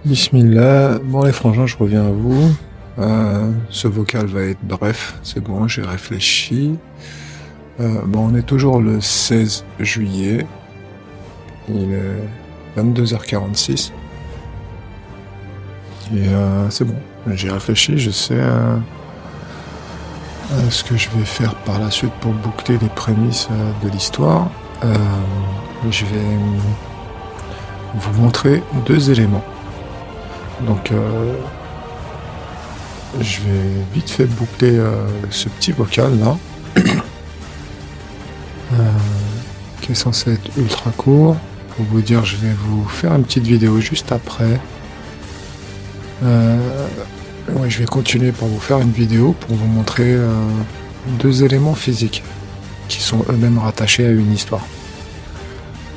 Bismillah, bon les frangins, je reviens à vous. Ce vocal va être bref, c'est bon, j'ai réfléchi. Bon, on est toujours le 16 juillet, il est 22h46. Et c'est bon, j'ai réfléchi, je sais ce que je vais faire par la suite pour boucler les prémices de l'histoire. Je vais vous montrer deux éléments. Donc, je vais vite fait boucler ce petit vocal là, qui est censé être ultra court. Pour vous dire, je vais vous faire une petite vidéo juste après. Ouais, je vais continuer pour vous faire une vidéo pour vous montrer deux éléments physiques qui sont eux-mêmes rattachés à une histoire.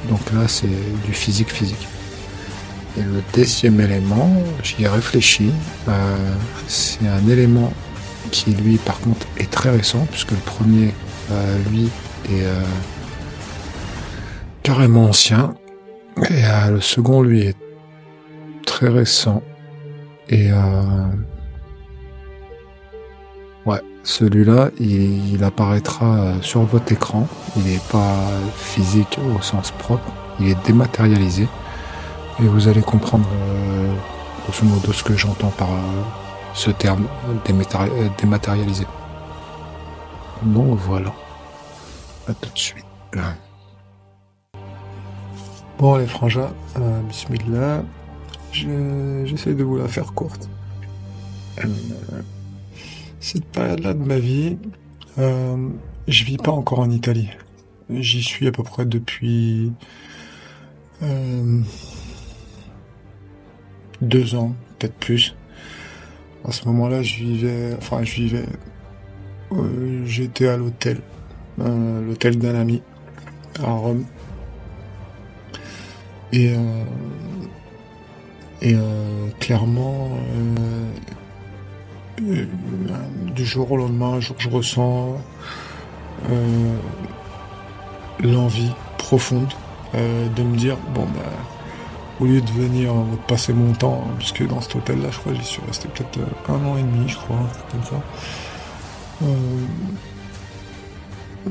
Donc là, c'est du physique. Et le deuxième élément, j'y ai réfléchi. C'est un élément qui, lui, par contre, est très récent, puisque le premier, lui, est carrément ancien. Et le second, lui, est très récent. Et ouais, celui-là, il apparaîtra sur votre écran. Il n'est pas physique au sens propre. Il est dématérialisé. Et vous allez comprendre grosso modo ce que j'entends par ce terme dématérialisé. Donc voilà. À tout de suite. Bon les frangins, bismillah. J'essaie de vous la faire courte. Cette période-là de ma vie, je vis pas encore en Italie. J'y suis à peu près depuis 2 ans, peut-être plus. À ce moment-là, j'étais à l'hôtel d'un ami à Rome. Et clairement, du jour au lendemain, je ressens l'envie profonde de me dire, bon bah, au lieu de venir passer mon temps, puisque dans cet hôtel-là, je crois que j'y suis resté peut-être 1 an et demi, je crois, un truc comme ça.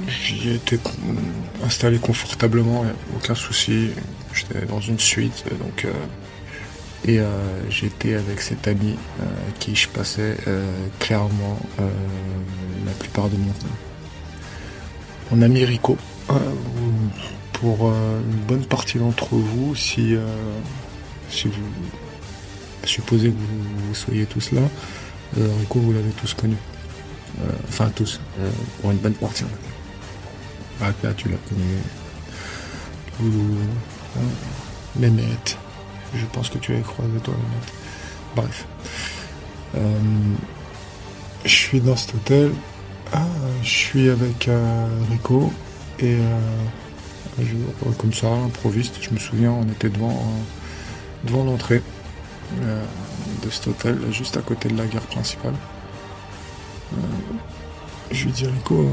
J'y étais installé confortablement, aucun souci. J'étais dans une suite, donc j'étais avec cet ami qui je passais clairement la plupart de mon temps. Mon ami Rico. Pour une bonne partie d'entre vous, si vous supposez que vous soyez tous là, Rico, vous l'avez tous connu. Enfin tous, pour une bonne partie. Ah, là, tu l'as connu. Loulou, Mehmet. Je pense que tu l'avais croisé toi, Mehmet. Bref. Je suis dans cet hôtel. Je suis avec Rico. Et comme ça, improviste, je me souviens, on était devant l'entrée de cet hôtel, juste à côté de la gare principale. Je lui dis, Rico,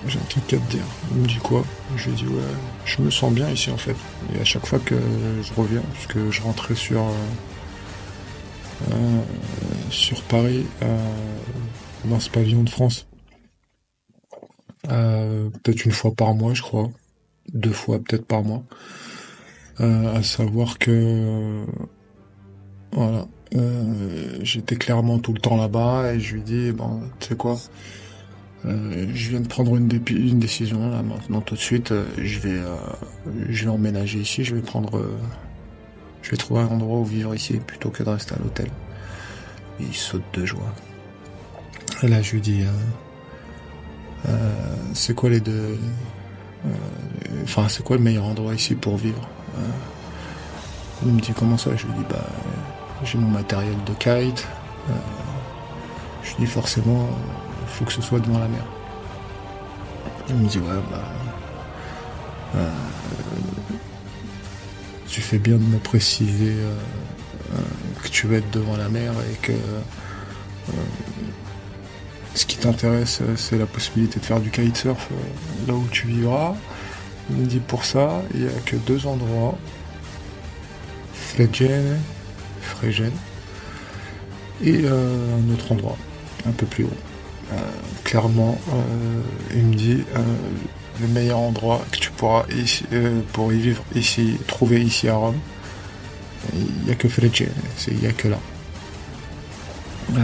j'ai un truc à te dire. Il me dit quoi? Je lui dis, ouais, je me sens bien ici en fait. Et à chaque fois que je reviens, puisque je rentrais sur Paris, dans ce pavillon de France, peut-être une fois par mois, je crois. 2 fois peut-être par mois. À savoir que voilà, j'étais clairement tout le temps là-bas et je lui dis, bon, tu sais quoi, je viens de prendre une décision là maintenant tout de suite. Je vais emménager ici. Je vais trouver un endroit où vivre ici plutôt que de rester à l'hôtel. Et il saute de joie. Et là je lui dis, c'est quoi les deux, c'est quoi le meilleur endroit ici pour vivre? Il me dit comment ça? Je lui dis bah j'ai mon matériel de kite. Je lui dis forcément faut que ce soit devant la mer. Il me dit ouais bah tu fais bien de me préciser que tu vas être devant la mer et que ce qui t'intéresse c'est la possibilité de faire du kitesurf là où tu vivras. Il me dit pour ça il n'y a que 2 endroits, Fregene, Fregene. Et un autre endroit, un peu plus haut. Clairement, il me dit le meilleur endroit que tu pourras ici, pour y vivre ici, trouver ici à Rome, il n'y a que Fregene, il n'y a que là.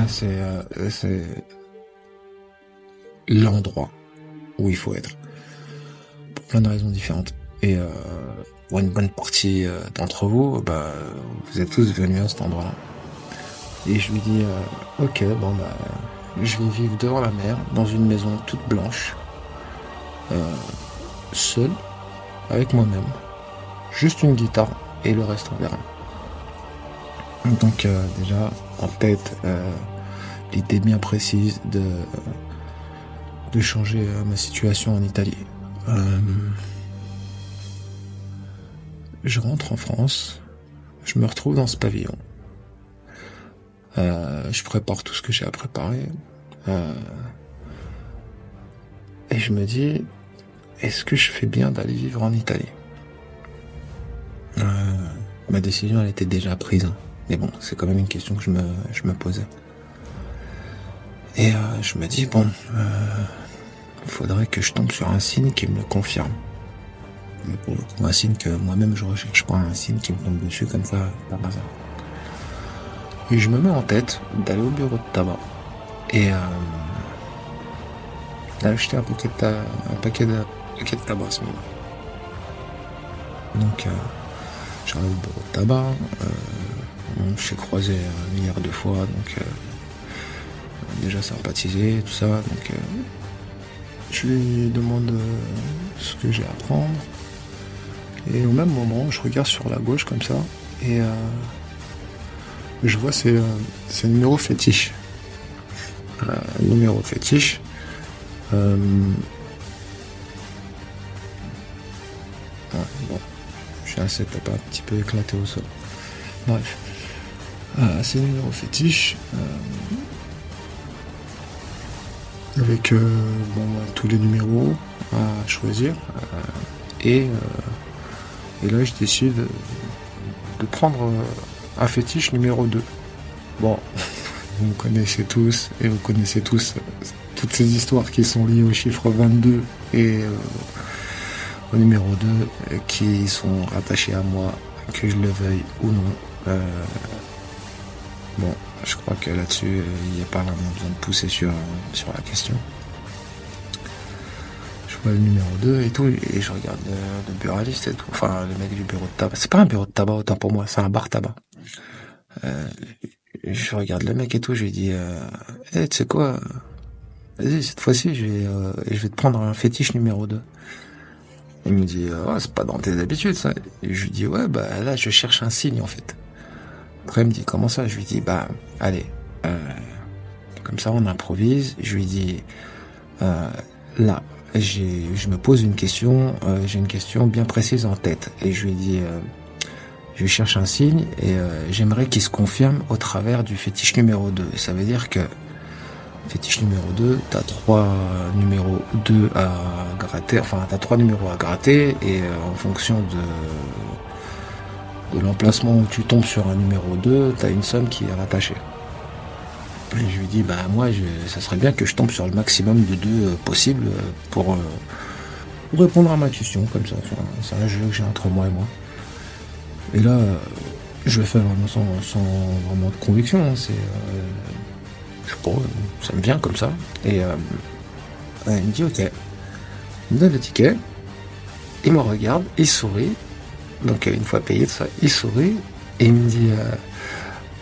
C'est l'endroit où il faut être, pour plein de raisons différentes. Et pour une bonne partie d'entre vous, vous êtes tous venus à cet endroit-là. Et je lui dis, ok, je vais vivre devant la mer, dans une maison toute blanche, seul, avec moi-même, juste une guitare, et le reste on verra. Donc déjà, en tête, l'idée bien précise de changer ma situation en Italie. Je rentre en France, je me retrouve dans ce pavillon. Je prépare tout ce que j'ai à préparer. Et je me dis, est-ce que je fais bien d'aller vivre en Italie ? Ma décision, elle était déjà prise. Mais bon, c'est quand même une question que je me posais. Et je me dis, faudrait que je tombe sur un signe qui me le confirme. Mais pour le coup, un signe que moi-même je recherche pas, un signe qui me tombe dessus comme ça, par hasard. Et je me mets en tête d'aller au bureau de tabac et d'acheter un paquet de tabac à ce moment. Donc j'arrive au bureau de tabac, on s'est croisé un milliard de fois, donc déjà sympathisé, tout ça, donc je lui demande ce que j'ai à prendre. Et au même moment, je regarde sur la gauche comme ça, et je vois ces numéros fétiches. Numéro fétiche. Ouais, bon, je suis assez un petit peu éclaté au sol. Bref, ces numéros fétiches, avec tous les numéros à choisir, et là je décide de prendre un fétiche numéro 2. Bon, vous me connaissez tous, et vous connaissez tous toutes ces histoires qui sont liées au chiffre 22 et au numéro 2 qui sont rattachées à moi, que je le veuille ou non. Bon, je crois que là-dessus, il n'y a pas vraiment besoin de pousser sur la question. Je vois le numéro 2 et tout, et je regarde le buraliste et tout, enfin le mec du bureau de tabac. C'est pas un bureau de tabac autant pour moi, c'est un bar tabac. Je regarde le mec et tout, je lui dis tu sais quoi, vas-y, cette fois-ci je vais te prendre un fétiche numéro 2. Il me dit c'est pas dans tes habitudes ça. Et je lui dis là je cherche un signe en fait. Après il me dit comment ça? Je lui dis allez, comme ça on improvise. Je lui dis là je me pose une question, j'ai une question bien précise en tête, et je lui dis je cherche un signe et j'aimerais qu'il se confirme au travers du fétiche numéro 2. Et ça veut dire que fétiche numéro 2, t'as 3 numéros 2 à gratter, enfin t'as 3 numéros à gratter, et en fonction de l'emplacement où tu tombes sur un numéro 2, t'as une somme qui est rattachée. Et je lui dis moi ça serait bien que je tombe sur le maximum de 2 possible pour répondre à ma question, comme ça. Enfin, c'est un jeu que j'ai entre moi et moi. Et là, je le fais vraiment sans vraiment de conviction. C'est, je sais pas, ça me vient comme ça. Et il me dit ok. Il me donne le ticket. Il me regarde, il sourit. Donc une fois payé tout ça, il sourit et il me dit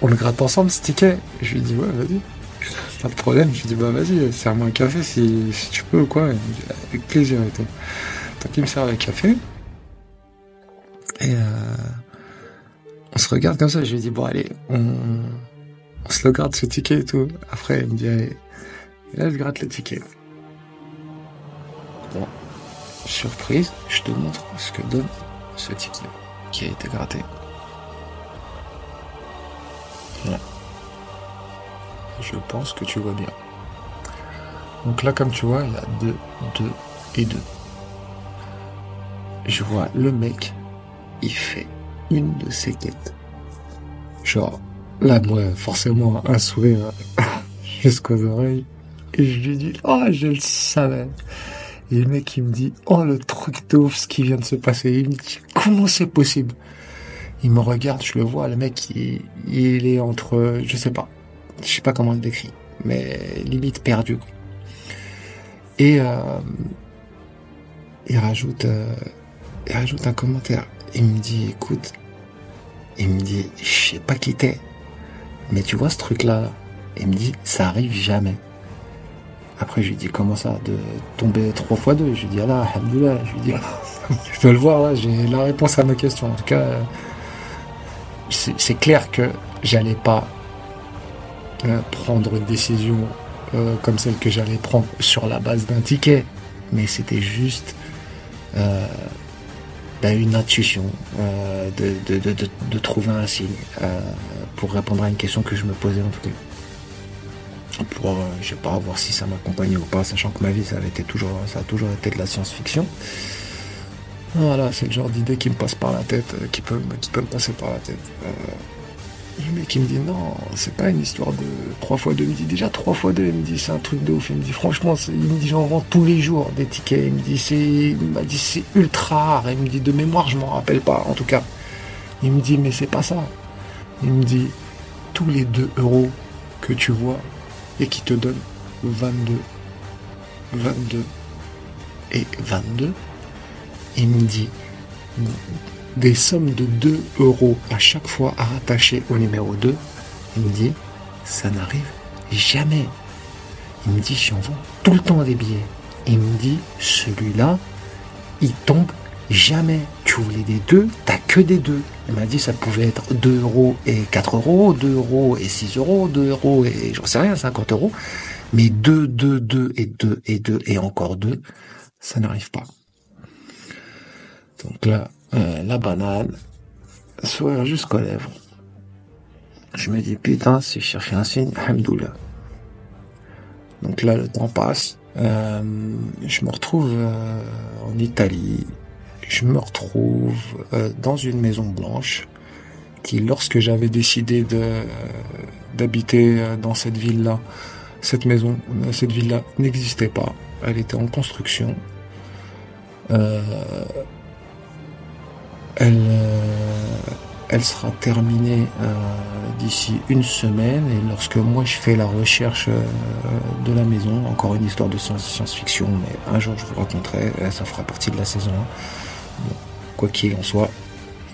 on le gratte ensemble ce ticket. Je lui dis ouais vas-y, pas de problème. Je lui dis vas-y, serre-moi un café si tu peux ou quoi. Il me dit avec plaisir et tout. Donc il me sert le café. Et on se regarde comme ça, je lui dis bon allez, on se le garde ce ticket et tout. Après il me dit allez, et là je gratte le ticket. Bon, surprise, je te montre ce que donne ce ticket qui a été gratté. Voilà. Je pense que tu vois bien. Donc là comme tu vois, il y a 2, 2 et 2. Je vois le mec, il fait une de ses quêtes. Genre, Là, moi, forcément, un sourire jusqu'aux oreilles. Et je lui dis, oh, je le savais. Et le mec, il me dit, oh, le truc de ouf, ce qui vient de se passer. Il me dit, comment c'est possible? Il me regarde, je le vois, le mec, il est entre, je sais pas comment le décrit, mais limite perdu, quoi. Et il rajoute, il rajoute un commentaire. Il me dit, écoute, il me dit, je sais pas qui t'es, mais tu vois ce truc-là, il me dit, ça arrive jamais. Après, je lui dis, comment ça, de tomber 3 fois 2? Je lui dis, Allah, alhamdoulilah. Je lui dis, je dois le voir, là, j'ai la réponse à ma question. En tout cas, c'est clair que j'allais pas prendre une décision comme celle que j'allais prendre sur la base d'un ticket. Mais c'était juste une intuition de trouver un signe pour répondre à une question que je me posais en tout cas. Pour, je sais pas, voir si ça m'accompagnait ou pas, sachant que ma vie, ça a toujours été de la science-fiction. Voilà, c'est le genre d'idée qui me passe par la tête, qui peut me passer par la tête. Le mec, il me dit, non, c'est pas une histoire de 3 fois 2. Il me dit, déjà 3 fois 2, il me dit, c'est un truc de ouf. Il me dit, franchement, il me dit, j'en vends tous les jours des tickets. Il m'a dit, c'est ultra rare. Il me dit, de mémoire, je m'en rappelle pas, en tout cas. Il me dit, mais c'est pas ça. Il me dit, tous les 2 euros que tu vois et qui te donnent 22 et 22, il me dit, des sommes de 2 euros à chaque fois à rattacher au numéro 2, il me dit, ça n'arrive jamais. Il me dit, j'en vends tout le temps des billets. Il me dit, celui-là, il tombe jamais. Tu voulais des 2, t'as que des 2. Il m'a dit, ça pouvait être 2 euros et 4 euros, 2 euros et 6 euros, 2 euros et j'en sais rien, 50 euros. Mais 2, 2, 2 et 2 et 2 et encore 2, ça n'arrive pas. Donc là, la banane, sourire jusqu'aux lèvres. Je me dis, putain, si je cherchais un signe, alhamdoulilah. Donc là, le temps passe. Je me retrouve en Italie. Je me retrouve dans une maison blanche qui, lorsque j'avais décidé d'habiter dans cette ville-là, cette ville-là n'existait pas. Elle était en construction. Elle sera terminée d'ici une semaine, et lorsque moi je fais la recherche de la maison, encore une histoire de science-fiction, mais un jour je vous raconterai, ça fera partie de la saison 1. Bon, quoi qu'il en soit,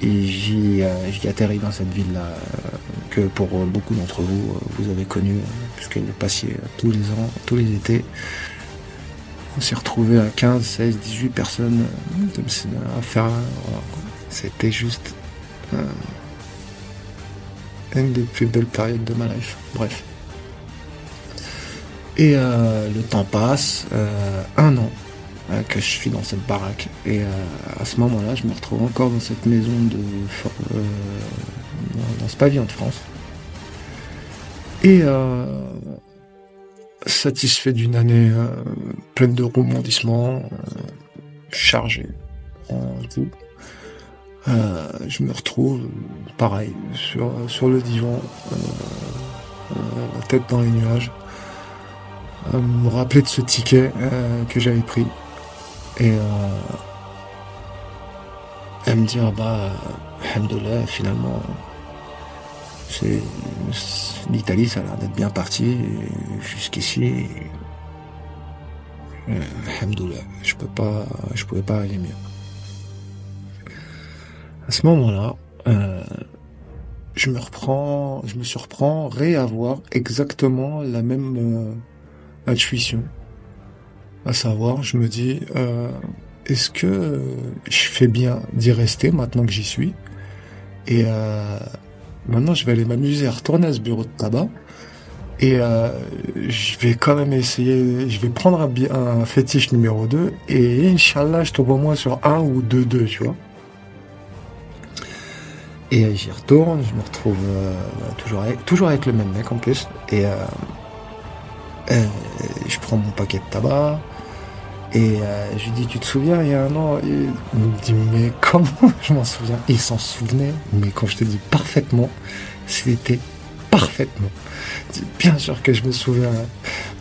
et j'y atterris dans cette ville-là que pour beaucoup d'entre vous, vous avez connue, puisqu'elle est passée tous les ans, tous les étés. On s'est retrouvés à 15, 16, 18 personnes à faire. Voilà. C'était juste une des plus belles périodes de ma life. Bref. Et le temps passe, 1 an que je suis dans cette baraque. Et à ce moment-là, je me retrouve encore dans cette maison dans ce pavillon de France. Et satisfait d'une année pleine de rebondissements, chargée en tout. Je me retrouve, pareil, sur le divan, la tête dans les nuages, me rappeler de ce ticket que j'avais pris, et elle me dit, alhamdoulilah, finalement, l'Italie, ça a l'air d'être bien parti, et jusqu'ici, alhamdoulilah, je pouvais pas aller mieux. À ce moment-là, je me surprends réavoir exactement la même intuition. À savoir, je me dis, est-ce que je fais bien d'y rester maintenant que j'y suis? Et maintenant, je vais aller m'amuser à retourner à ce bureau de tabac. Et je vais quand même essayer, je vais prendre un fétiche numéro 2. Et Inch'Allah, je tombe au moins sur 1 ou 2, tu vois. Et j'y retourne, je me retrouve toujours avec le même mec en plus. Et je prends mon paquet de tabac. Et je lui dis, tu te souviens, il y a 1 an? Il me dit, mais comment je m'en souviens? Il s'en souvenait, mais quand je te dis parfaitement, c'était parfaitement. Bien sûr que je me souviens.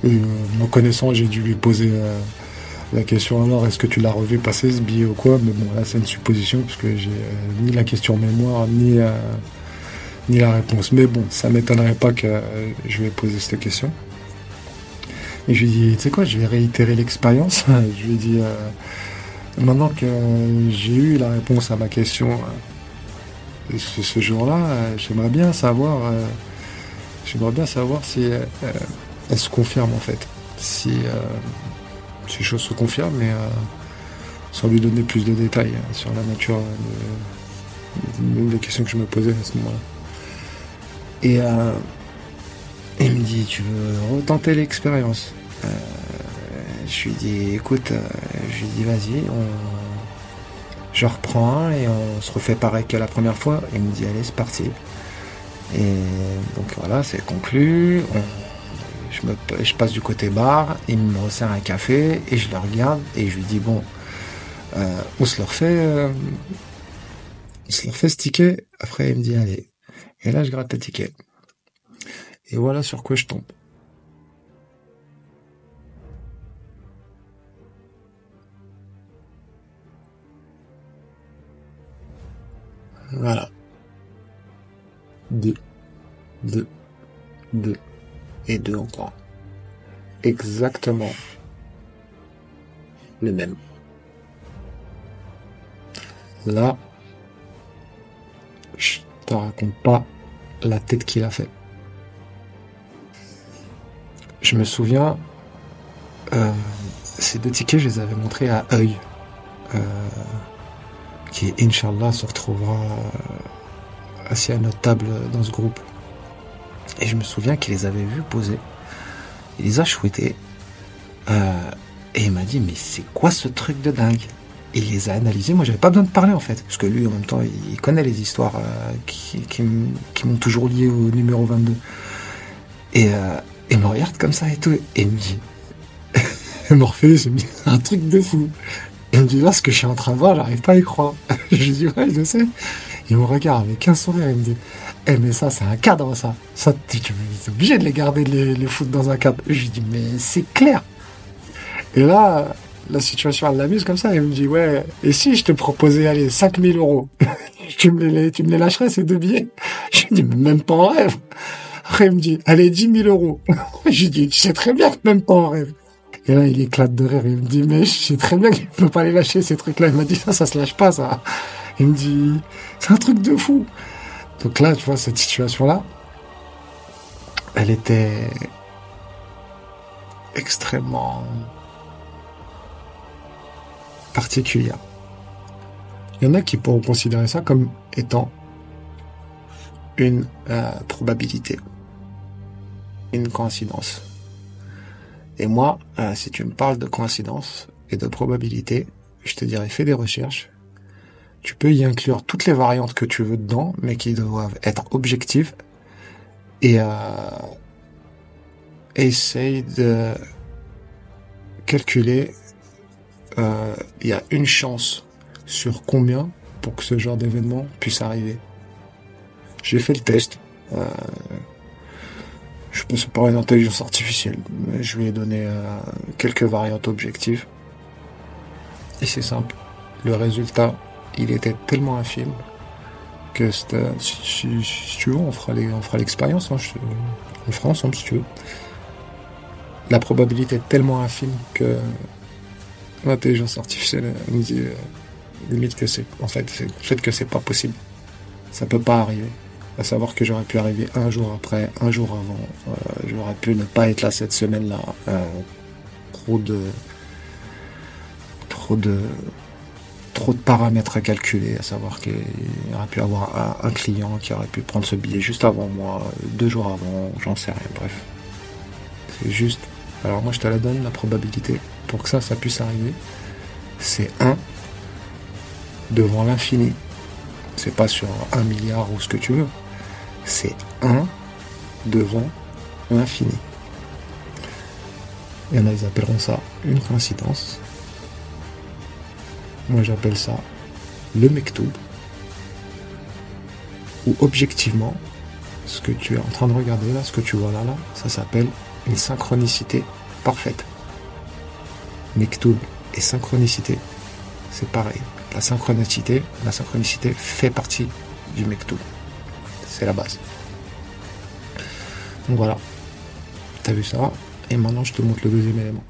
Me connaissant, j'ai dû lui poser la question alors, est-ce que tu l'as revu passer ce billet ou quoi? Mais bon, là, c'est une supposition, parce que j'ai ni la question mémoire, ni la réponse. Mais bon, ça m'étonnerait pas que je lui ai posé cette question. Et je lui ai dit, tu sais quoi, je vais réitérer l'expérience. Je lui ai dit, maintenant que j'ai eu la réponse à ma question ce jour-là, j'aimerais bien savoir si elle se confirme en fait. Si les choses se confirment, mais sans lui donner plus de détails sur la nature des questions que je me posais à ce moment-là. Et il me dit, tu veux retenter l'expérience? Je lui dis, écoute, vas-y, je reprends un et on se refait pareil que la première fois. Il me dit, allez, c'est parti. Et donc voilà, c'est conclu. Je passe du côté bar, il me resserre un café et je le regarde et je lui dis, bon, on se le refait ce ticket. Après, il me dit, allez. Et là, je gratte le ticket. Et voilà sur quoi je tombe. Voilà. Deux et deux encore. Exactement le même. Là, je te raconte pas la tête qu'il a fait. Je me souviens, ces deux tickets, je les avais montrés à œil, qui, Inch'Allah, se retrouvera assis à notre table dans ce groupe. Et je me souviens qu'il les avait vus poser. Il les a chouettés. Et il m'a dit, mais c'est quoi ce truc de dingue? Il les a analysés. Moi, j'avais pas besoin de parler, en fait. Parce que lui, en même temps, il connaît les histoires qui m'ont toujours lié au numéro 22. Et il me regarde comme ça et tout. Et il me dit, Morpheus, il me dit, un truc de fou. Il me dit, là, ce que je suis en train de voir, j'arrive pas à y croire. Je lui dis, ouais, je sais. Il me regarde avec un sourire, il me dit, mais ça, c'est un cadre, ça. Ça, tu es obligé de les garder, les foutre dans un cadre. Je lui dis, mais c'est clair. Et là, la situation, elle l'amuse comme ça. Il me dit, ouais, et si je te proposais, allez, 5000 €, tu me les lâcherais, ces deux billets? Je lui dis, mais même pas en rêve. Après, il me dit, allez, 10 000 €. Je lui dis, tu sais très bien que même pas en rêve. Et là, il éclate de rire. Il me dit, mais je sais très bien qu'il ne peut pas les lâcher, ces trucs-là. Il m'a dit, ça se lâche pas, ça. Il me dit, c'est un truc de fou. Donc là, tu vois, cette situation-là, elle était extrêmement particulière. Il y en a qui pourront considérer ça comme étant une probabilité, une coïncidence. Et moi, si tu me parles de coïncidence et de probabilité, je te dirais, fais des recherches. Tu peux y inclure toutes les variantes que tu veux dedans, mais qui doivent être objectives. Et essaye de calculer, il y a une chance sur combien pour que ce genre d'événement puisse arriver. J'ai fait le test. Je pense par une intelligence artificielle, mais je lui ai donné quelques variantes objectives. Et c'est simple. Le résultat, il était tellement infime que si tu veux, on fera l'expérience. Hein, on le fera ensemble si tu veux. La probabilité est tellement infime que l'intelligence artificielle nous dit limite que c'est que c'est pas possible. Ça peut pas arriver. À savoir que j'aurais pu arriver un jour après, un jour avant. J'aurais pu ne pas être là cette semaine-là. Trop de paramètres à calculer, à savoir qu'il y aurait pu avoir un client qui aurait pu prendre ce billet juste avant moi, 2 jours avant, j'en sais rien, bref. C'est juste. Alors moi je te la donne, la probabilité, pour que ça puisse arriver, c'est 1 devant l'infini. C'est pas sur 1 milliard ou ce que tu veux. C'est 1 devant l'infini. Il y en a, ils appelleront ça une coïncidence. Moi j'appelle ça le mektoub, où objectivement ce que tu es en train de regarder là, ce que tu vois là, ça s'appelle une synchronicité parfaite. Mektoub et synchronicité, c'est pareil. La synchronicité fait partie du Mektoub. C'est la base. Donc voilà. T'as vu ça? Et maintenant, je te montre le deuxième élément.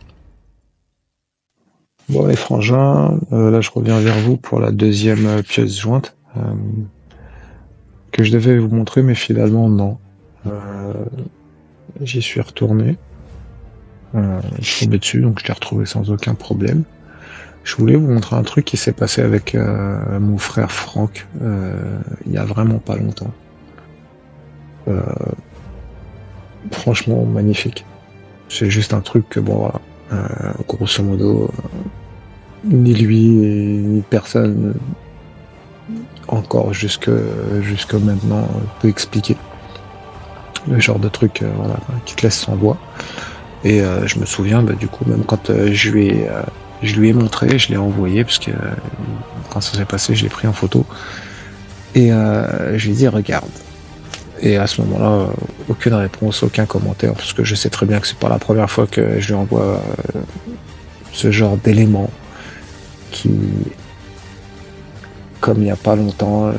Bon, les frangins, là, je reviens vers vous pour la deuxième pièce jointe. Que je devais vous montrer, mais finalement, non. J'y suis retourné. Je suis tombé dessus, donc je l'ai retrouvé sans aucun problème. Je voulais vous montrer un truc qui s'est passé avec mon frère Franck il y a vraiment pas longtemps. Franchement magnifique. C'est juste un truc que bon voilà, grosso modo, ni lui ni personne encore jusque maintenant peut expliquer. Le genre de truc voilà, qui te laisse sans voix. Et je me souviens du coup même quand je lui ai montré, je l'ai envoyé parce que quand ça s'est passé, je l'ai pris en photo et je lui ai dit regarde. Et à ce moment-là, aucune réponse, aucun commentaire, parce que je sais très bien que c'est pas la première fois que je lui envoie ce genre d'éléments qui, comme il n'y a pas longtemps,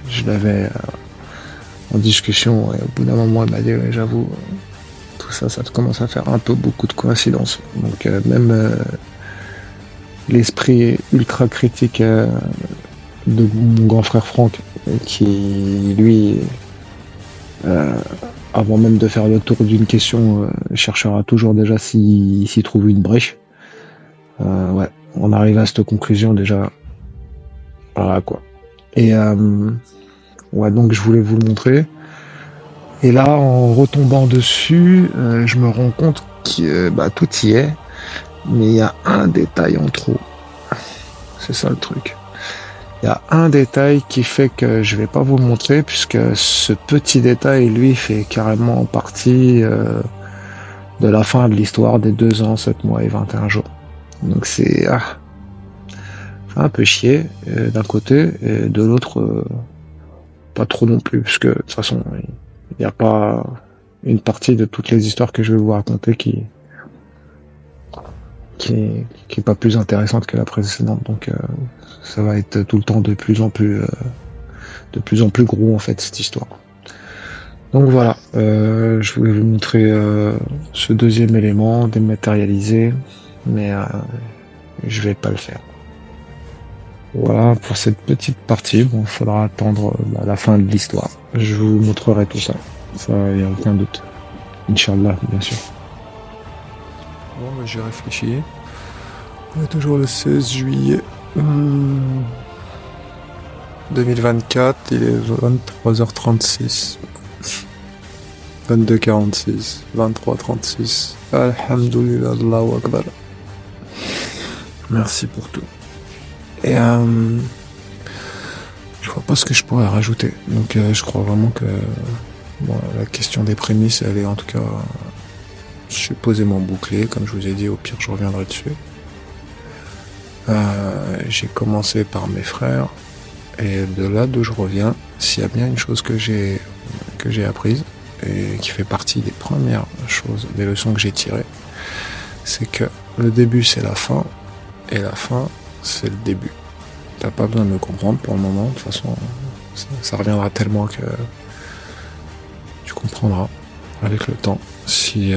je l'avais en discussion et au bout d'un moment, il m'a dit ouais, j'avoue, tout ça, ça commence à faire un peu beaucoup de coïncidences. Donc même l'esprit ultra critique de mon grand frère Franck, qui lui avant même de faire le tour d'une question, cherchera toujours déjà s'il trouve une brèche. Ouais, on arrive à cette conclusion déjà. Voilà quoi. Et ouais, donc je voulais vous le montrer. Et là, en retombant dessus, je me rends compte que tout y est, mais il y a un détail en trop. C'est ça le truc. Il y a un détail qui fait que je vais pas vous le montrer, puisque ce petit détail, lui, fait carrément partie de la fin de l'histoire des 2 ans, 7 mois et 21 jours. Donc c'est un peu chier d'un côté, et de l'autre, pas trop non plus, puisque de toute façon, il n'y a pas une partie de toutes les histoires que je vais vous raconter qui est pas plus intéressante que la précédente. Donc ça va être tout le temps de plus en plus gros en fait cette histoire. Donc voilà, je voulais vous montrer ce deuxième élément dématérialisé, mais je vais pas le faire. Voilà pour cette petite partie. Bon, il faudra attendre la fin de l'histoire. Je vous montrerai tout ça. Ça, il n'y a aucun doute. Inch'Allah, bien sûr. Bon, j'ai réfléchi. On est toujours le 16 juillet 2024, il est 23h36. 22h46, 23h36. Alhamdoulilah, Allahu Akbar. Merci pour tout. Et je vois pas ce que je pourrais rajouter. Donc je crois vraiment que la question des prémices, elle est en tout cas supposément bouclée. Comme je vous ai dit, au pire je reviendrai dessus. J'ai commencé par mes frères. Et de là d'où je reviens, s'il y a bien une chose que j'ai apprise, et qui fait partie des premières choses, des leçons que j'ai tirées, c'est que le début c'est la fin, et la fin c'est le début. T'as pas besoin de me comprendre pour le moment, de toute façon ça reviendra tellement que tu comprendras avec le temps, si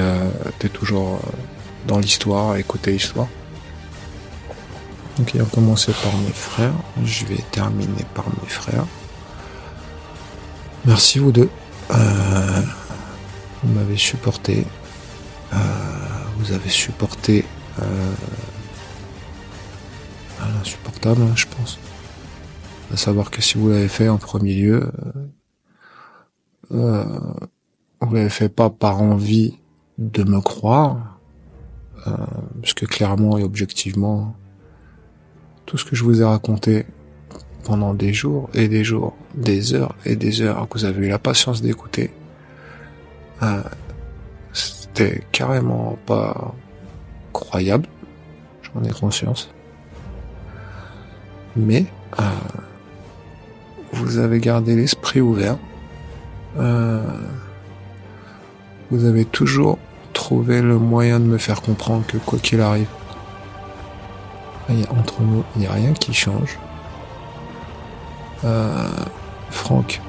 t'es toujours dans l'histoire, à écouter l'histoire. Donc il a commencé par mes frères, je vais terminer par mes frères. Merci vous deux. Vous m'avez supporté. Vous avez supporté l'insupportable, je pense. À savoir que si vous l'avez fait en premier lieu, vous l'avez fait pas par envie de me croire, parce que clairement et objectivement, tout ce que je vous ai raconté pendant des jours et des jours, des heures et des heures, que vous avez eu la patience d'écouter, c'était carrément pas croyable, j'en ai conscience. Mais vous avez gardé l'esprit ouvert, vous avez toujours trouvé le moyen de me faire comprendre que quoi qu'il arrive, entre nous, il n'y a rien qui change. Franck,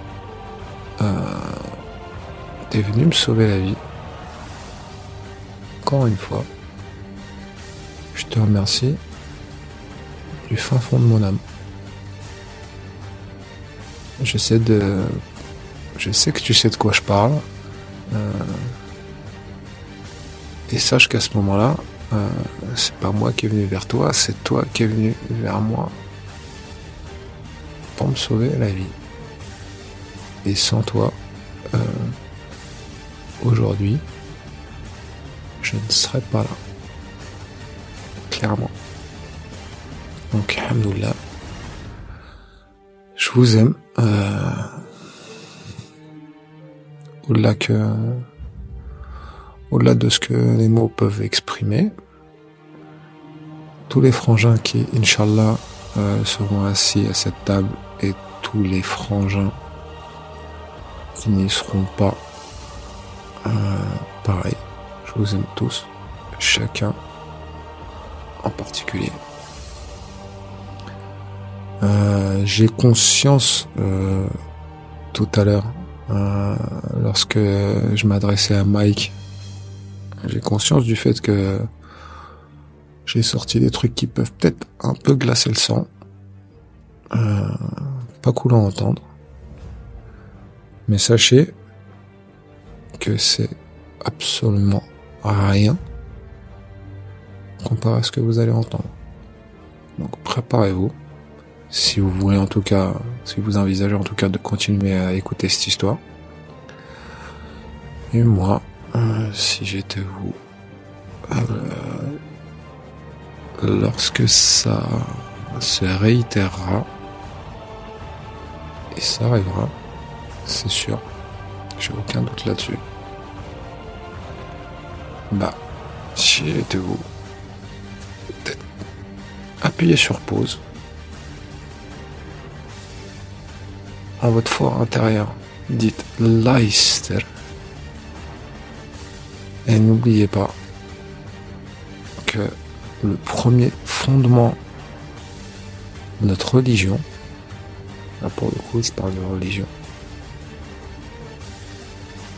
t'es venu me sauver la vie. Encore une fois, je te remercie du fin fond de mon âme. Je sais que tu sais de quoi je parle. Et sache qu'à ce moment-là, c'est pas moi qui est venu vers toi, c'est toi qui est venu vers moi pour me sauver la vie. Et sans toi, aujourd'hui, je ne serais pas là. Clairement. Donc, alhamdoulilah, je vous aime. Au-delà de ce que les mots peuvent exprimer, tous les frangins qui, Inch'Allah, seront assis à cette table et tous les frangins qui n'y seront pas, pareil, je vous aime tous, chacun en particulier. J'ai conscience tout à l'heure, lorsque je m'adressais à Mike, j'ai conscience du fait que j'ai sorti des trucs qui peuvent peut-être un peu glacer le sang. Pas cool à entendre. Mais sachez que c'est absolument rien comparé à ce que vous allez entendre. Donc préparez-vous. Si vous voulez en tout cas, si vous envisagez en tout cas de continuer à écouter cette histoire. Et moi, si j'étais vous, lorsque ça se réitérera, et ça arrivera, c'est sûr, j'ai aucun doute là-dessus. Si j'étais vous, peut-être appuyez sur pause. En votre fort intérieur, dites Leicester. Et n'oubliez pas que le premier fondement de notre religion, là pour le coup je parle de religion,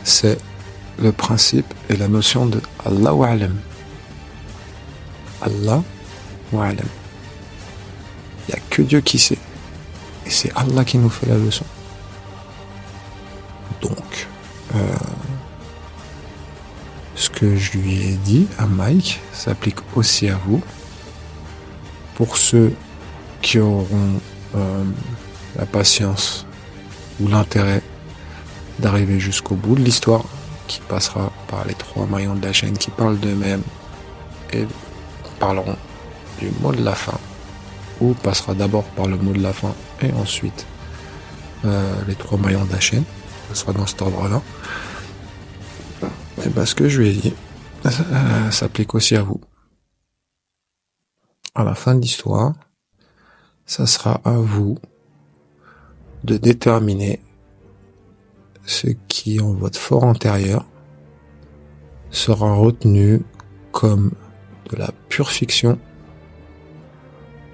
c'est le principe et la notion de Allahu A'lam. Allahu A'lam. Il n'y a que Dieu qui sait. Et c'est Allah qui nous fait la leçon. Donc, ce que je lui ai dit à Mike s'applique aussi à vous. Pour ceux qui auront la patience ou l'intérêt d'arriver jusqu'au bout de l'histoire, qui passera par les 3 maillons de la chaîne qui parlent d'eux-mêmes et parleront du mot de la fin, ou passera d'abord par le mot de la fin et ensuite les 3 maillons de la chaîne, ce sera dans cet ordre-là. Et ce que je lui ai dit s'applique aussi à vous. À la fin de l'histoire, ça sera à vous de déterminer ce qui, en votre fort intérieur, sera retenu comme de la pure fiction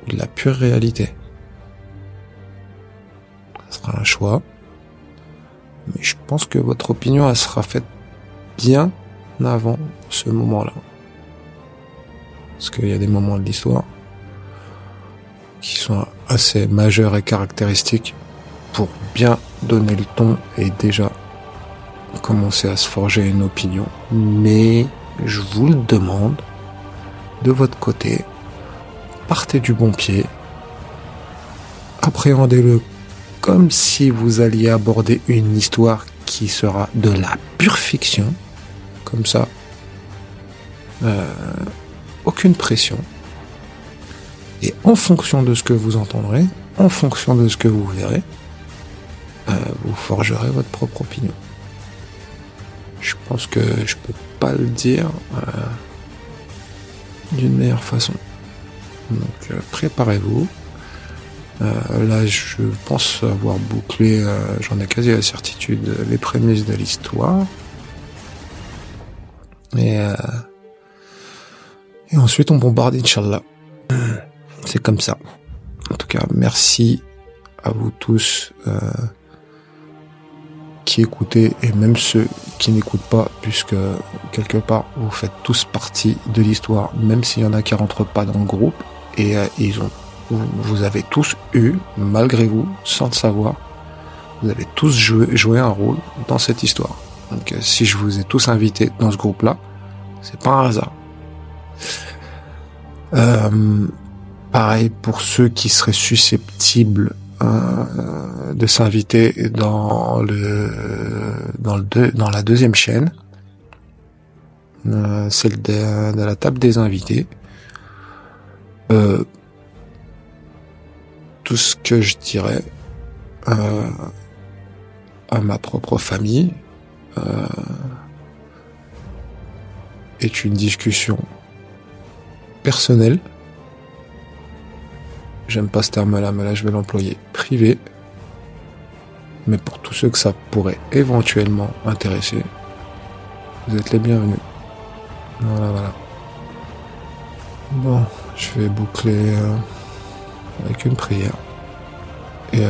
ou de la pure réalité. Ce sera un choix, mais je pense que votre opinion elle sera faite bien avant ce moment-là. Parce qu'il y a des moments de l'histoire qui sont assez majeurs et caractéristiques pour bien donner le ton et déjà commencer à se forger une opinion. Mais je vous le demande, de votre côté, partez du bon pied, appréhendez-le comme si vous alliez aborder une histoire qui sera de la pure fiction, comme ça, aucune pression, et en fonction de ce que vous entendrez, en fonction de ce que vous verrez, vous forgerez votre propre opinion. Je pense que je peux pas le dire d'une meilleure façon. Donc préparez-vous, Là, je pense avoir bouclé, j'en ai quasi la certitude, les prémices de l'histoire. Et ensuite, on bombarde, Inch'Allah. C'est comme ça. En tout cas, merci à vous tous qui écoutez, et même ceux qui n'écoutent pas, puisque quelque part, vous faites tous partie de l'histoire, même s'il y en a qui rentrent pas dans le groupe, et vous avez tous eu, malgré vous, sans le savoir, vous avez tous joué un rôle dans cette histoire. Donc si je vous ai tous invités dans ce groupe-là, c'est pas un hasard. Pareil pour ceux qui seraient susceptibles de s'inviter dans la deuxième chaîne, celle de la table des invités. Tout ce que je dirais à ma propre famille est une discussion personnelle. J'aime pas ce terme-là, mais là je vais l'employer, privé. Mais pour tous ceux que ça pourrait éventuellement intéresser, vous êtes les bienvenus. Voilà. Bon, je vais boucler avec une prière. Et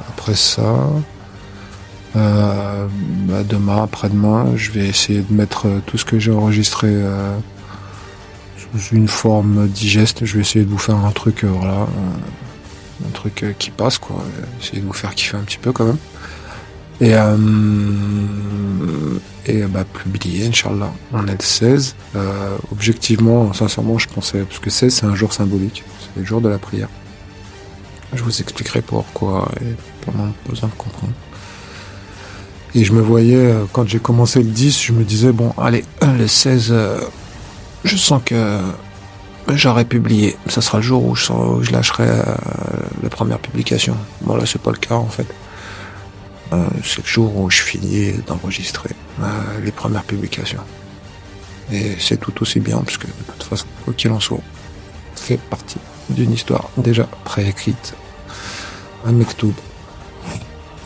après ça, demain, après-demain, je vais essayer de mettre tout ce que j'ai enregistré sous une forme digeste. Je vais essayer de vous faire un truc, un truc qui passe, quoi. Essayer de vous faire kiffer un petit peu quand même. Et publier, Inch'Allah. On est le 16. Objectivement, sincèrement, je pensais, parce que 16 c'est un jour symbolique, c'est le jour de la prière. Je vous expliquerai pourquoi et pendant besoin de comprendre. Et je me voyais, quand j'ai commencé le 10, je me disais, bon, allez, le 16, je sens que j'aurai publié. Ça sera le jour où je lâcherai la première publication. Bon, là, c'est pas le cas, en fait. C'est le jour où je finis d'enregistrer les premières publications. Et c'est tout aussi bien, parce que de toute façon, quoi qu'il en soit, fait partie d'une histoire déjà préécrite, un mektoub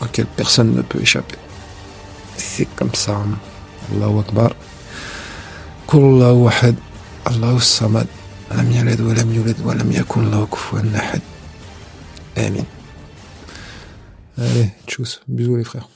auquel personne ne peut échapper. C'est comme ça. Allahu Akbar. Kullahu wahad. Allahu samad. Lam yalid wa lam yulad wa lam yakun lahu kufuwan ahad. Amin. Allez, tchuss. Bisous les frères.